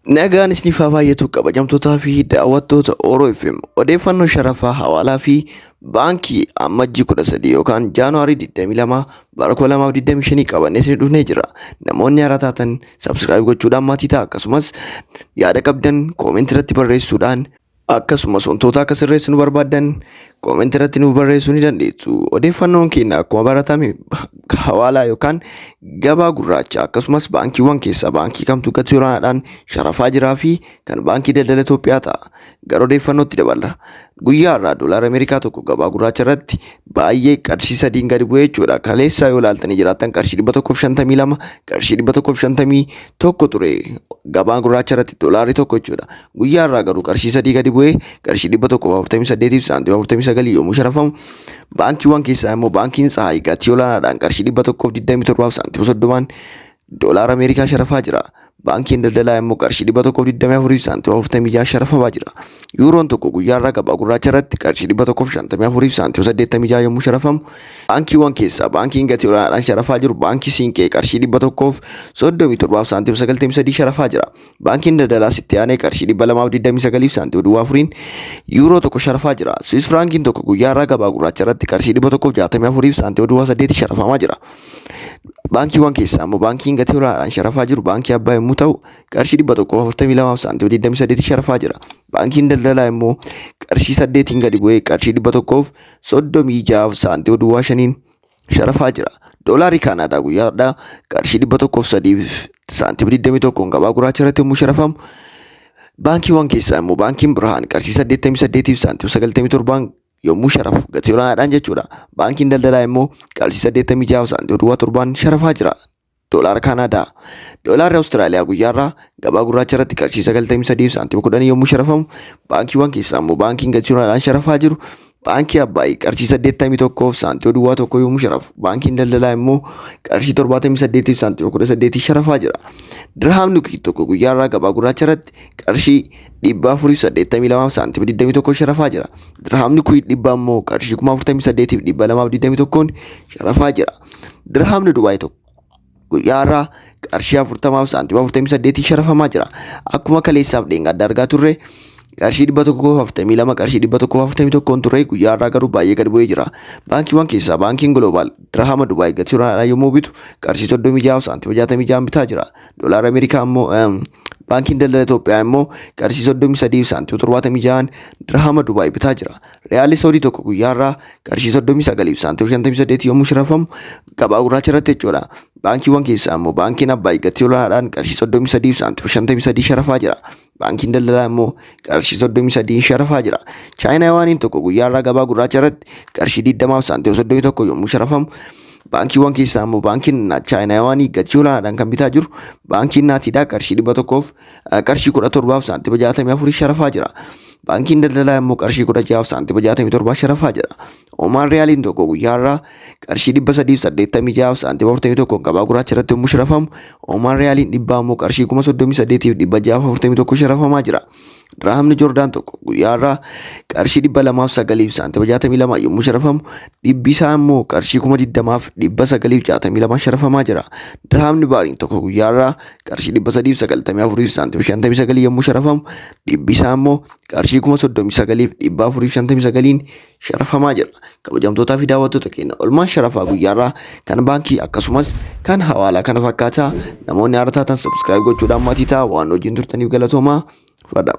Nagaan isiniif haa baay'atu kabajamtootaa fi daawwattoota Oromoo FM odeeffannoo sharafaa hawaalaa fi baankii ammajjii 13 yookaan Jaanuwaarii 22 bara 2025 qabannee isin dhufnee jira. Namoonni haaraa taatan subscribe gochuudhaan maatii ta'a akkasumas yaada qabdan koomentii irratti barreessuudhaan akkasumas wantoota akka sirreessinu barbaadan koomentii irratti nu barreessuu ni dandeessu. Odeeffannoon keenya akkuma baratame hawaalaa yookaan gabaa gurraacha akkasumas baankiiwwan keessaa baankii kamtu gatii olaanaadhaan sharafaa jiraa fi kan baankii daldala Itoophiyaa ta'a. Gara odeeffannootti daballa. Guyyaa irraa doolaara Ameerikaa tokko gabaa gurraacha irratti baay'ee qarshii sadiin gadi bu'ee jechuudha. Kaleessaa yoo ilaaltanii jiraattan qarshii 152 qarshii 151 ture gabaa gurraacha irratti doolaarri tokko jechuudha. Guyyaa irraa garuu qarshii sadii gadi bu'ee qarshii 148 fi saantima 49 yommuu sharafamu baankiiwwan keessaa immoo baankiin Tsahaay gatii olaanaadhaan qarshii 127 fi saantima 30 doolaara Ameerikaa sharafaa jira. Baankiin daldalaa immoo qarshii 124 fi saantima 46 sharafamaa jira. Yuuroon tokko guyyaa irraa gabaa gurraacha irratti qarshii 154 fi saantima 86 yommuu sharafamu baankiiwwan keessaa baankiin gatii olaanaadhaan sharafaa jiru baankii Siinqee qarshii 137 fi saantima 93 sharafaa jira. Baankiin daldalaa Sitti Aanee qarshii 229 fi saantima 4 yuuroo tokko sharafaa jira. Swiss frankiin tokko guyyaa irraa gabaa gurraacha irratti qarshii 164 fi saantima 8 sharafamaa jira. Baankiiwwan keessaa immoo baankiin gatii olaanaadhaan sharafaa jiru baankii Abbaa yommuu ta'u qarshii 142 fi saantima 28 sharafaa jira. Baankiin daldalaa immoo qarshii 8 gadi bu'ee qarshii 136 fi saantima 5 sharafaa jira. Doolaarri Kaanaadaa guyyaadhaa qarshii 103 fi saantima 21 gabaa gurraacha irratti yommuu sharafamu baankiiwwan keessaa immoo baankiin Birhaan qarshii 88 fi saantima 97 yommuu sharafu gatii olaanaadhaan jechuudha. Baankiin daldalaa immoo qarshii 86 fi saantima 7 sharafaa jira. Doolaara Kaanaadaa. Doolaarri Awustiraaliyaa guyyaa irraa gabaa gurraacha irratti qarshii 93 fi saantima 10 yommuu sharafamu baankiiwwan keessaa immoo baankiin gatii olaanaadhaan sharafaa jiru baankii Abbaay qarshii 81 fi saantima 1 yommuu sharafu baankiin daldalaa immoo qarshii 78 fi saantima 18 sharafaa jira. Dirhaamni tokko guyyaa irraa gabaa gurraacha irratti qarshii 482 fi saantima 21 sharafaa jira. Dirhaamni dhibbaa immoo qarshii 48 fi 221 sharafaa jira. Dirhaamni Dubaay tokko guyyaa irraa qarshii 40 fi saantima 48 sharafamaa jira. Akkuma kaleessaaf dheengadda argaa turre qarshii 142 qarshii 141 ture guyyaa irraa garuu baay'ee gadi bu'ee jira. Baankiiwwan keessaa baankiin Global dirhama Dubaay gatii olaanaadhaan yommuu bitu qarshii 36 fi saantima 66 bitaa jira. Doolaara Ameerikaa immoo baankiin daldala Itoophiyaa immoo qarshii 33 fi saantima 76 dirhama Dubaay bitaa jira. Riyaalli Saawudii tokko guyyaa irraa qarshii 39 fi saantima 58 yommuu sharafamu gabaa gurraacha irratti jechuudha. Baankiiwwan keessaa immoo baankiin Abbaay gatii olaanaadhaan qarshii 33 fi saantima 53 sharafaa jira. Baankiin daldalaa immoo qarshii 33 sharafaa jira. Chaayinaa Yuwaaniin tokko guyyaa irraa gabaa gurraacha irratti qarshii 20 fi saantima 31 yommuu sharafamu baankiiwwan keessaa immoo baankiin Chaayinaa Yuwaanii gatii olaanaadhaan kan bitaa jiru baankiin Naatiidhaa qarshii 100 fi qarshii 17 fi saantima 64 sharafaa jira. Baankiin daldalaa immoo qarshii 16 fi saantima 67 sharafaa jira. Omaan Riyaaliin tokko guyyaa irraa qarshii 386 fi saantima 41 gabaa gurraacha irratti yommuu sharafamu Omaan Riyaaliin dhibbaa immoo qarshii 38 fi 641 sharafamaa jira. Dirhaamni Joordaan tokko guyyaa irraa qarshii 209 fi saantima 62 yommuu sharafamu dhibbi isaa immoo qarshii 20 fi 962 sharafamaa jira. Dirhaamni Baariin tokko guyyaa irraa qarshii 394 fi saantima 59 yommuu sharafamu dhibbi isaa immoo qarshii 39 fi 459 sharafamaa jira. Kabajamtootaa fi daawwattoota keenya olmaan sharafaa guyyaa irraa kan baankii akkasumas kan hawaalaa kana fakkaataa namoonni haaraa taatan subscribe gochuudhaan maatii ta'a waan hojiin turtaniif galatoomaa fada.